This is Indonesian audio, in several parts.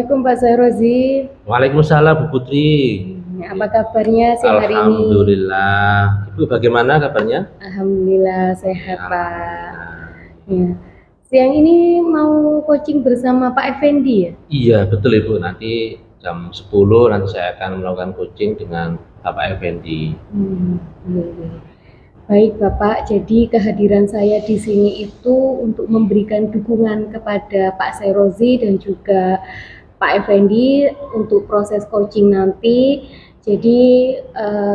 Assalamualaikum Pak Sairozi. Waalaikumsalam Bu Putri. Apa kabarnya siang hari ini? Alhamdulillah. Ibu bagaimana kabarnya? Alhamdulillah sehat Ya, Pak. alhamdulillah. Ya. Siang ini mau coaching bersama Pak Effendi ya? Iya betul Ibu. Nanti jam 10 nanti saya akan melakukan coaching dengan Bapak Effendi. Iya. Baik Bapak, jadi kehadiran saya di sini itu untuk memberikan dukungan kepada Pak Sairozi dan juga Pak Effendi untuk proses coaching nanti. Jadi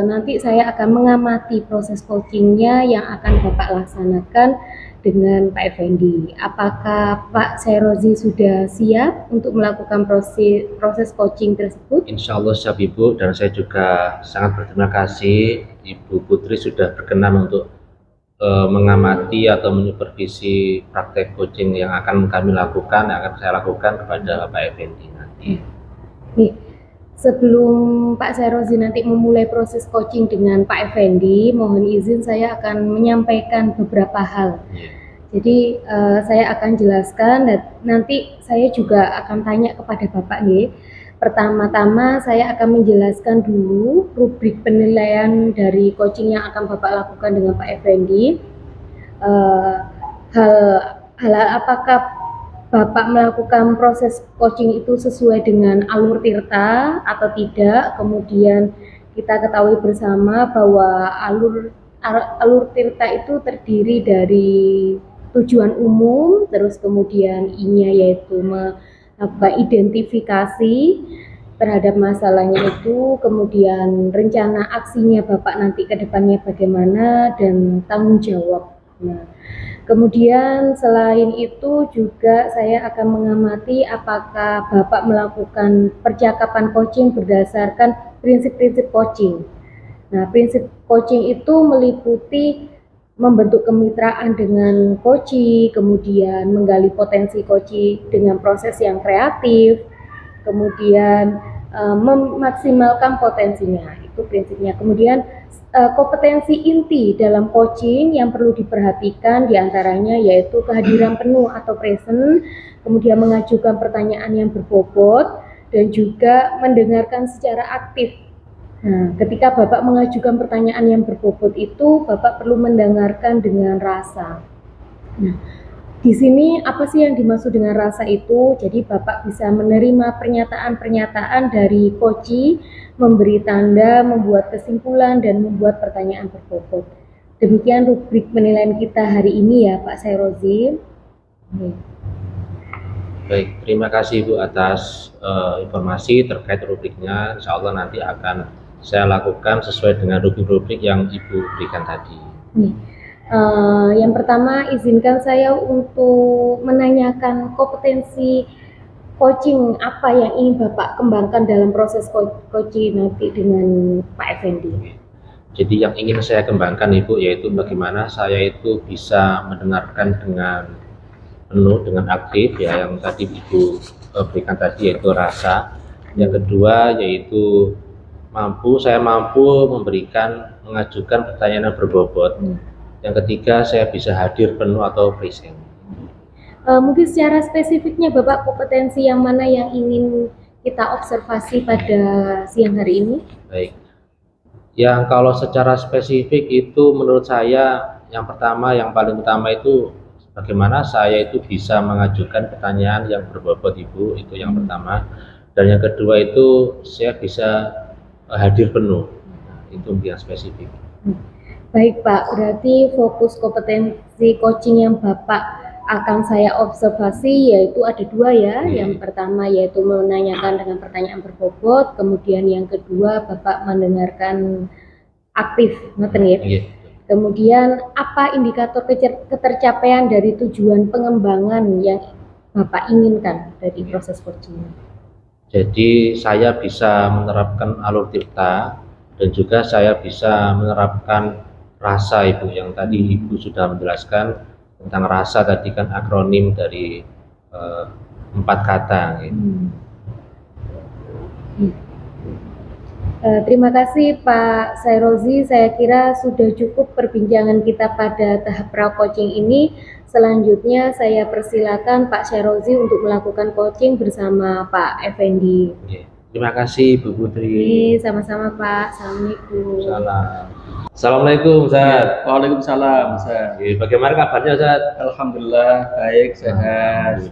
nanti saya akan mengamati proses coachingnya yang akan Bapak laksanakan dengan Pak Effendi. Apakah Pak Sairozi sudah siap untuk melakukan proses coaching tersebut? Insya Allah siap Ibu, dan saya juga sangat berterima kasih Ibu Putri sudah berkenan untuk mengamati atau menyupervisi praktek coaching yang akan kami lakukan, yang akan saya lakukan kepada Bapak Effendi nanti. Nih, sebelum Pak Sairozi nanti memulai proses coaching dengan Pak Effendi, mohon izin saya akan menyampaikan beberapa hal. Jadi saya akan jelaskan dan nanti saya juga akan tanya kepada Bapak nih. Pertama-tama saya akan menjelaskan dulu rubrik penilaian dari coaching yang akan Bapak lakukan dengan Pak Effendi. Hal apakah Bapak melakukan proses coaching itu sesuai dengan alur tirta atau tidak. Kemudian kita ketahui bersama bahwa alur tirta itu terdiri dari tujuan umum, terus kemudian I-nya yaitu melakukan identifikasi terhadap masalahnya itu, kemudian rencana aksinya Bapak nanti ke depannya bagaimana, dan tanggung jawab. Nah, kemudian selain itu juga saya akan mengamati apakah Bapak melakukan percakapan coaching berdasarkan prinsip-prinsip coaching. Nah, prinsip coaching itu meliputi membentuk kemitraan dengan coachee, kemudian menggali potensi coachee dengan proses yang kreatif, kemudian memaksimalkan potensinya, itu prinsipnya. Kemudian kompetensi inti dalam coaching yang perlu diperhatikan diantaranya yaitu kehadiran penuh atau present, kemudian mengajukan pertanyaan yang berbobot, dan juga mendengarkan secara aktif. Nah, ketika Bapak mengajukan pertanyaan yang berbobot itu, Bapak perlu mendengarkan dengan rasa. Nah, di sini apa sih yang dimaksud dengan rasa itu? Jadi Bapak bisa menerima pernyataan-pernyataan dari coachee, memberi tanda, membuat kesimpulan, dan membuat pertanyaan berbobot. Demikian rubrik penilaian kita hari ini ya Pak Sairozi. Baik, terima kasih Ibu atas informasi terkait rubriknya. Insya Allah nanti akan saya lakukan sesuai dengan rubrik-rubrik yang Ibu berikan tadi. Yang pertama, izinkan saya untuk menanyakan kompetensi coaching apa yang ingin Bapak kembangkan dalam proses coaching nanti dengan Pak Effendi. Jadi yang ingin saya kembangkan Ibu yaitu bagaimana saya itu bisa mendengarkan dengan penuh, dengan aktif ya, yang tadi Ibu berikan tadi yaitu rasa. Yang kedua yaitu saya mampu mengajukan pertanyaan yang berbobot. Yang ketiga, saya bisa hadir penuh atau present. Mungkin secara spesifiknya Bapak kompetensi yang mana yang ingin kita observasi pada siang hari ini? Baik. Yang kalau secara spesifik itu menurut saya yang pertama, yang paling utama itu bagaimana saya itu bisa mengajukan pertanyaan yang berbobot Ibu, itu yang pertama. Dan yang kedua itu saya bisa hadir penuh. Nah, itu yang spesifik. Baik Pak, berarti fokus kompetensi coaching yang Bapak akan saya observasi yaitu ada dua ya. Yang pertama yaitu menanyakan dengan pertanyaan berbobot, kemudian yang kedua Bapak mendengarkan aktif, Kemudian apa indikator ketercapaian dari tujuan pengembangan yang Bapak inginkan dari proses coaching? Jadi saya bisa menerapkan alur tirta dan juga saya bisa menerapkan rasa Ibu, yang tadi Ibu sudah menjelaskan tentang rasa tadi kan akronim dari 4 kata. Terima kasih Pak Sairozi, saya kira sudah cukup perbincangan kita pada tahap pra-coaching ini. Selanjutnya saya persilakan Pak Syahrozi untuk melakukan coaching bersama Pak Effendi. Terima kasih Bu Putri. Sama-sama Pak. Assalamualaikum. Assalamualaikum Ustaz. Waalaikumsalam Ustaz. Bagaimana kabarnya Ustaz? Alhamdulillah baik, sehat.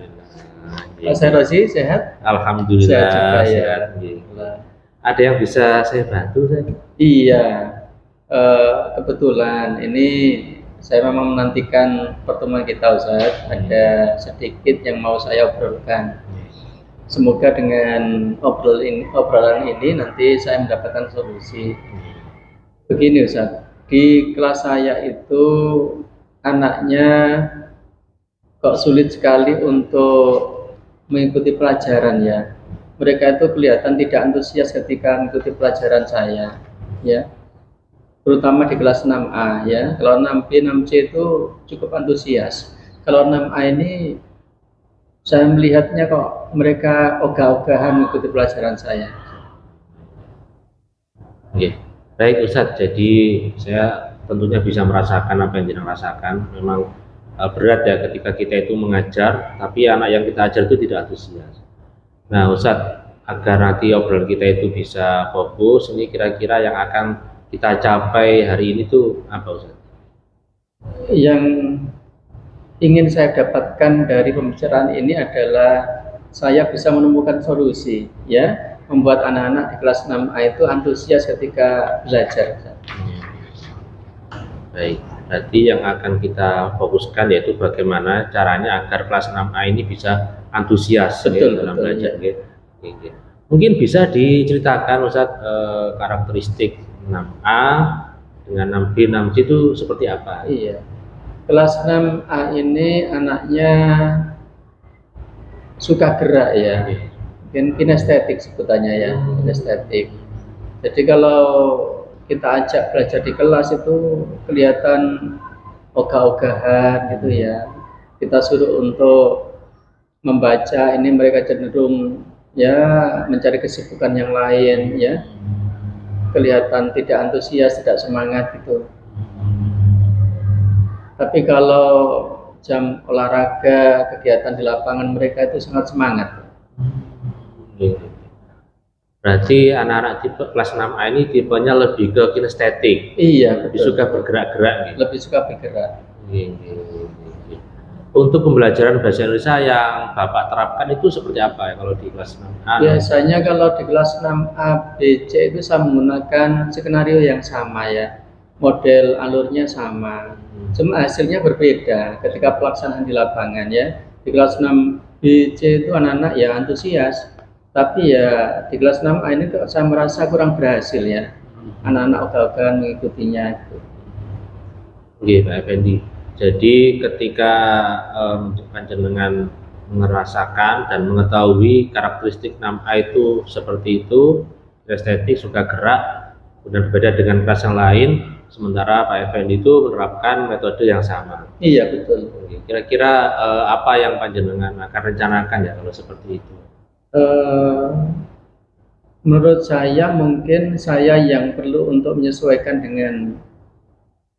Pak Syahrozi sehat? Alhamdulillah Sehat juga, sehat. Ada yang bisa saya bantu Ustaz? Iya, kebetulan ini saya memang menantikan pertemuan kita Ustaz. Ada sedikit yang mau saya obrolkan. Semoga dengan obrolan ini nanti saya mendapatkan solusi. Begini Ustaz, di kelas saya itu anaknya kok sulit sekali untuk mengikuti pelajaran ya. Mereka itu kelihatan tidak antusias ketika mengikuti pelajaran saya ya. Terutama di kelas 6A ya. Kalau 6B, 6C itu cukup antusias. Kalau 6A ini saya melihatnya kok mereka ogah-ogahan mengikuti pelajaran saya. Baik Ustadz, jadi saya tentunya bisa merasakan apa yang jenengan rasakan. Memang berat ya ketika kita itu mengajar, tapi anak yang kita ajar itu tidak antusias. Nah Ustadz, agar nanti obrolan kita itu bisa fokus, ini kira-kira yang akan kita capai hari ini tuh apa Ustadz? Yang ingin saya dapatkan dari pembicaraan ini adalah saya bisa menemukan solusi ya, membuat anak-anak di kelas 6A itu antusias ketika belajar. Baik, berarti yang akan kita fokuskan yaitu bagaimana caranya agar kelas 6A ini bisa antusias dalam belajar. Ya. Mungkin bisa diceritakan Ustadz karakteristik 6A dengan 6B, 6C itu seperti apa? Iya. Kelas 6A ini anaknya suka gerak ya, mungkin kinestetik sebutannya ya, kinestetik. Jadi kalau kita ajak belajar di kelas itu kelihatan ogah-ogahan gitu ya. Kita suruh untuk membaca, ini mereka cenderung ya mencari kesibukan yang lain ya. Kelihatan tidak antusias, tidak semangat gitu. Tapi kalau jam olahraga, kegiatan di lapangan mereka itu sangat semangat. Berarti anak-anak tipe kelas 6A ini tipenya lebih ke kinestetik. Iya, lebih suka bergerak-gerak. Gitu. Lebih suka bergerak. Untuk pembelajaran bahasa Indonesia yang Bapak terapkan itu seperti apa ya kalau di kelas 6A? Biasanya kalau di kelas 6A, B, C itu saya menggunakan skenario yang sama ya. Model alurnya sama, cuma hasilnya berbeda ketika pelaksanaan di lapangan ya. Di kelas 6B, C itu anak-anak ya antusias, tapi ya di kelas 6A ini saya merasa kurang berhasil ya, anak-anak ogah-ogahan mengikutinya. Oke Pak Effendi, jadi ketika panjenengan merasakan dan mengetahui karakteristik 6A itu seperti itu, estetik, suka gerak, kemudian berbeda dengan kelas yang lain, sementara Pak Effendi itu menerapkan metode yang sama. Iya betul. Kira-kira apa yang panjenengan akan rencanakan ya kalau seperti itu? Menurut saya mungkin saya yang perlu untuk menyesuaikan dengan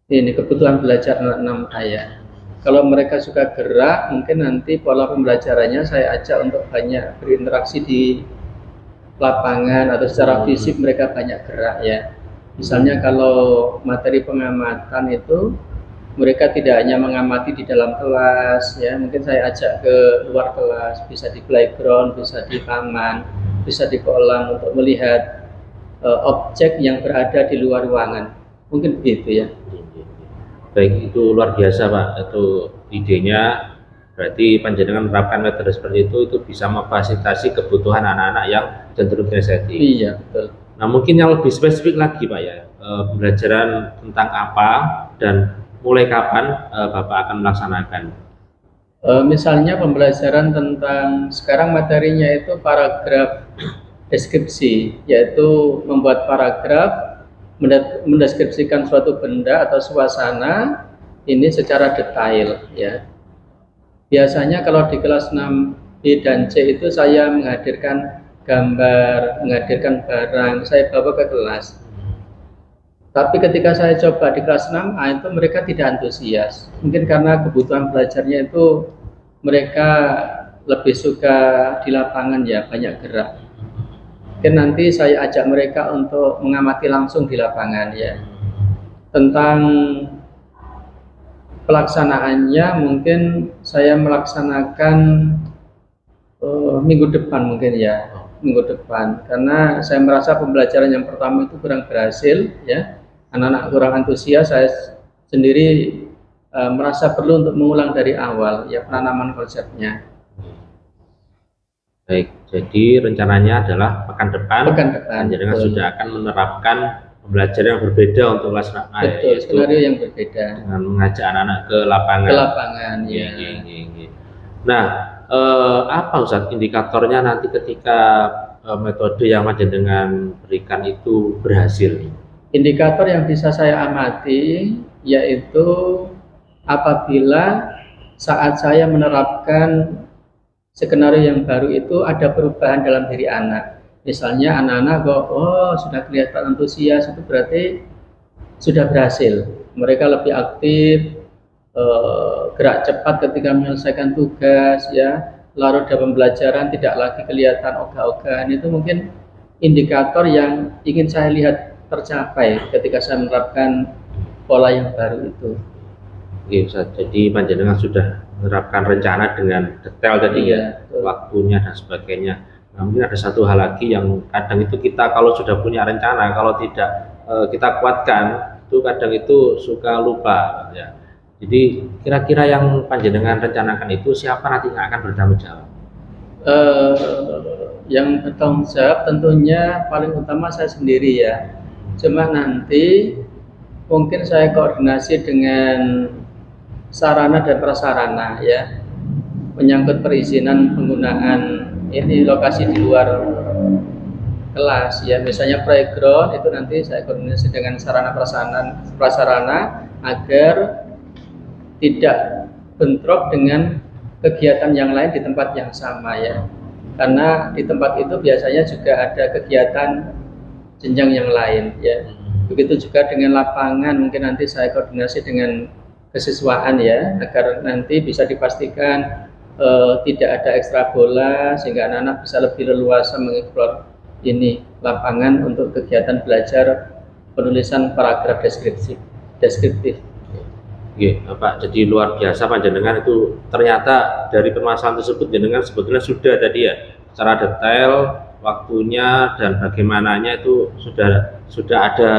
ini kebutuhan belajar anak 6A ya. Kalau mereka suka gerak, mungkin nanti pola pembelajarannya saya ajak untuk banyak berinteraksi di lapangan atau secara fisik mereka banyak gerak ya. Misalnya kalau materi pengamatan itu mereka tidak hanya mengamati di dalam kelas ya, mungkin saya ajak ke luar kelas, bisa di playground, bisa di taman, bisa di kolam untuk melihat objek yang berada di luar ruangan, mungkin begitu ya. Baik, itu luar biasa Pak, itu idenya. Berarti panjenengan menerapkan metode seperti itu bisa memfasilitasi kebutuhan anak-anak yang cenderung kinestetik. Iya betul. Nah mungkin yang lebih spesifik lagi Pak ya, pembelajaran tentang apa dan mulai kapan Bapak akan melaksanakan? Misalnya pembelajaran tentang sekarang materinya itu paragraf deskripsi, yaitu membuat paragraf mendeskripsikan suatu benda atau suasana ini secara detail ya. Biasanya kalau di kelas 6B dan C itu saya menghadirkan gambar, menghadirkan barang, saya bawa ke kelas. Tapi ketika saya coba di kelas 6A itu mereka tidak antusias. Mungkin karena kebutuhan belajarnya itu mereka lebih suka di lapangan ya, banyak gerak. Mungkin nanti saya ajak mereka untuk mengamati langsung di lapangan ya. Tentang pelaksanaannya mungkin saya melaksanakan minggu depan mungkin ya, minggu depan. Karena saya merasa pembelajaran yang pertama itu kurang berhasil ya. Anak-anak kurang antusias, saya sendiri merasa perlu untuk mengulang dari awal ya penanaman konsepnya. Baik, jadi rencananya adalah pekan depan Panjenengan betul. sudah akan menerapkan pembelajaran yang berbeda untuk kelas 6A, Betul, skenario yang berbeda dengan mengajak anak-anak ke lapangan. ya. Nah, apa Ustaz indikatornya nanti ketika metode yang Panjenengan berikan itu berhasil? Indikator yang bisa saya amati yaitu apabila saat saya menerapkan skenario yang baru itu ada perubahan dalam diri anak. Misalnya anak-anak kok sudah kelihatan antusias, itu berarti sudah berhasil. Mereka lebih aktif, gerak cepat ketika menyelesaikan tugas ya, larut dalam pembelajaran, tidak lagi kelihatan ogah-ogahan. Itu mungkin indikator yang ingin saya lihat tercapai ketika saya menerapkan pola yang baru itu. Oke, Ustaz. Jadi Panjenengan sudah menerapkan rencana dengan detail tadi ya, waktunya dan sebagainya. Nah, mungkin ada satu hal lagi yang kadang itu kita kalau sudah punya rencana, kalau tidak kita kuatkan, itu kadang itu suka lupa ya. Jadi kira-kira yang Panjenengan rencanakan itu siapa nanti yang akan bertanggung jawab? Yang bertanggung jawab tentunya paling utama saya sendiri ya. Cuma nanti mungkin saya koordinasi dengan sarana dan prasarana ya, menyangkut perizinan penggunaan ini lokasi di luar kelas ya, misalnya playground itu nanti saya koordinasi dengan sarana prasarana agar tidak bentrok dengan kegiatan yang lain di tempat yang sama ya, karena di tempat itu biasanya juga ada kegiatan jenjang yang lain ya. Begitu juga dengan lapangan, mungkin nanti saya koordinasi dengan kesiswaan ya, agar nanti bisa dipastikan tidak ada ekstra bola sehingga anak-anak bisa lebih leluasa mengeksplor ini lapangan untuk kegiatan belajar penulisan paragraf deskriptif. Oke, Pak, jadi luar biasa Panjenengan itu ternyata dari permasalahan tersebut Panjenengan sebetulnya sudah tadi ya secara detail waktunya dan bagaimananya itu sudah ada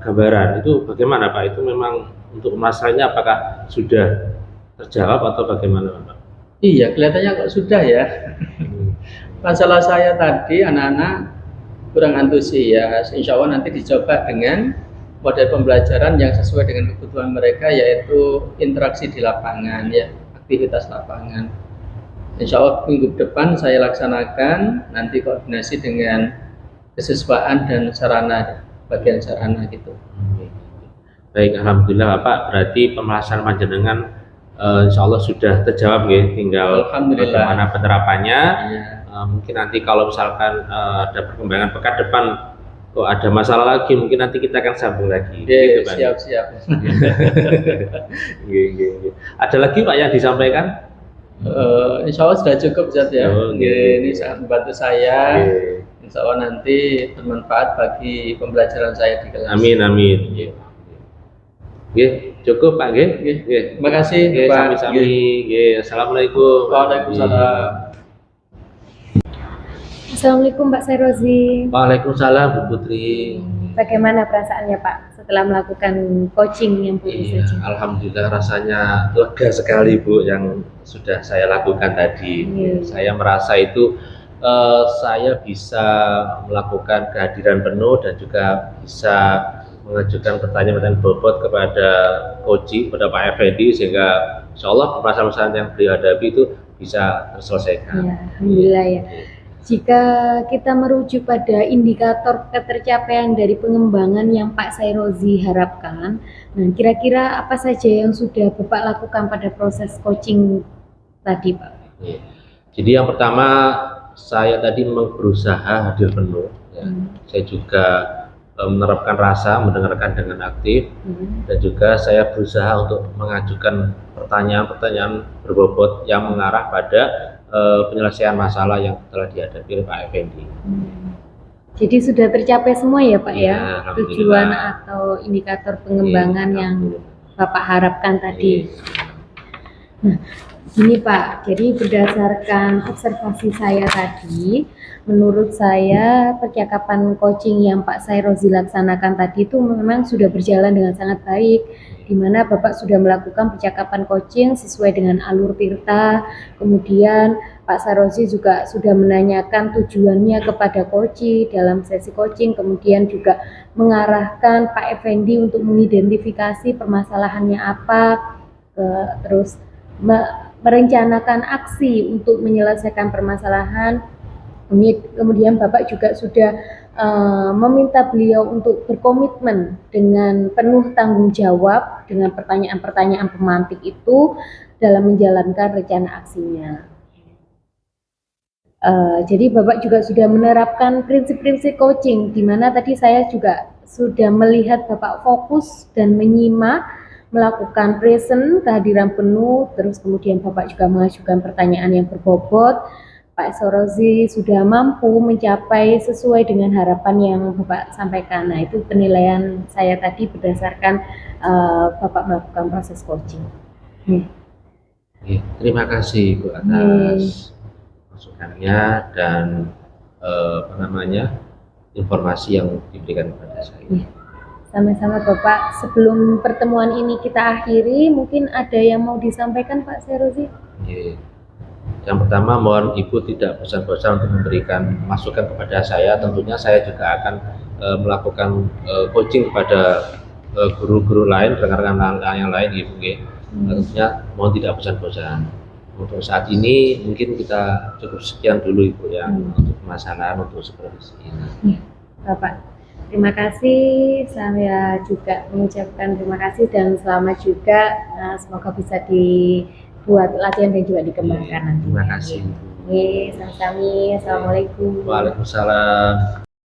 gambaran. Itu bagaimana Pak? Itu memang untuk masalahnya apakah sudah terjawab atau bagaimana Pak? Iya, kelihatannya kok sudah ya. Masalah saya tadi anak-anak kurang antusias. Insya Allah nanti dicoba dengan model pembelajaran yang sesuai dengan kebutuhan mereka, yaitu interaksi di lapangan ya, aktivitas lapangan. Insya Allah minggu depan saya laksanakan, nanti koordinasi dengan kesiswaan dan sarana, bagian sarana gitu. Baik, alhamdulillah Pak, berarti pembahasan Panjenengan insya Allah sudah terjawab ya, tinggal bagaimana penerapannya. Mungkin nanti kalau misalkan ada perkembangan pekan depan kok ada masalah lagi, mungkin nanti kita akan sambung lagi. Gitu, siap. Ada lagi Pak yang disampaikan? Insya Allah sudah cukup Zat ya. Ini sangat membantu saya. Insya Allah nanti bermanfaat bagi pembelajaran saya di kelas. Amin. Cukup Pak. Terima kasih Pak. Sami-sami. Assalamualaikum. Waalaikumsalam. Assalamualaikum Pak Sairozi. Waalaikumsalam Bu Putri. Bagaimana perasaannya Pak setelah melakukan coaching yang baru saja? Alhamdulillah rasanya lega sekali Bu yang sudah saya lakukan tadi. Saya merasa itu saya bisa melakukan kehadiran penuh dan juga bisa mengajukan pertanyaan bobot kepada coaching, kepada Pak Effendi, sehingga insya Allah permasalahan yang beliau hadapi itu bisa terselesaikan. Ya, alhamdulillah ya. Jika kita merujuk pada indikator ketercapaian dari pengembangan yang Pak Sairozi harapkan, nah kira-kira apa saja yang sudah Bapak lakukan pada proses coaching tadi Pak? Jadi yang pertama saya tadi berusaha hadir penuh. Ya. Saya juga menerapkan rasa, mendengarkan dengan aktif, dan juga saya berusaha untuk mengajukan pertanyaan-pertanyaan berbobot yang mengarah pada penyelesaian masalah yang telah dihadapi oleh Pak Effendi. Jadi sudah tercapai semua ya Pak Iya, ya, tujuan atau indikator pengembangan yang Bapak harapkan tadi. Nah, gini Pak, jadi berdasarkan observasi saya tadi, menurut saya percakapan coaching yang Pak Sairozi laksanakan tadi itu memang sudah berjalan dengan sangat baik, di mana Bapak sudah melakukan percakapan coaching sesuai dengan alur Tirta, kemudian Pak Sairozi juga sudah menanyakan tujuannya kepada coaching dalam sesi coaching, kemudian juga mengarahkan Pak Effendi untuk mengidentifikasi permasalahannya apa, terus merencanakan aksi untuk menyelesaikan permasalahan. Kemudian Bapak juga sudah meminta beliau untuk berkomitmen dengan penuh tanggung jawab dengan pertanyaan-pertanyaan pemantik itu dalam menjalankan rencana aksinya. Jadi Bapak juga sudah menerapkan prinsip-prinsip coaching, di mana tadi saya juga sudah melihat Bapak fokus dan menyimak, melakukan present, kehadiran penuh, terus kemudian Bapak juga mengajukan pertanyaan yang berbobot. Pak Sairozi sudah mampu mencapai sesuai dengan harapan yang Bapak sampaikan. Nah, itu penilaian saya tadi berdasarkan Bapak melakukan proses coaching. Terima kasih Bu atas masukannya dan informasi yang diberikan kepada saya. Sama-sama Bapak. Sebelum pertemuan ini kita akhiri, mungkin ada yang mau disampaikan Pak Sairozi? Yang pertama, mohon Ibu tidak bosan-bosan untuk memberikan masukan kepada saya. Tentunya saya juga akan melakukan coaching kepada guru-guru lain, rekan-rekan yang lain, Ibu. Tentunya mohon tidak bosan-bosan. Untuk saat ini mungkin kita cukup sekian dulu Ibu ya, untuk permasalahan, untuk supervisi ini. Bapak, terima kasih. Saya juga mengucapkan terima kasih dan selamat juga. Semoga bisa dibuat latihan dan juga dikembangkan nanti. Terima kasih. Sama-sama. Assalamualaikum. Waalaikumsalam.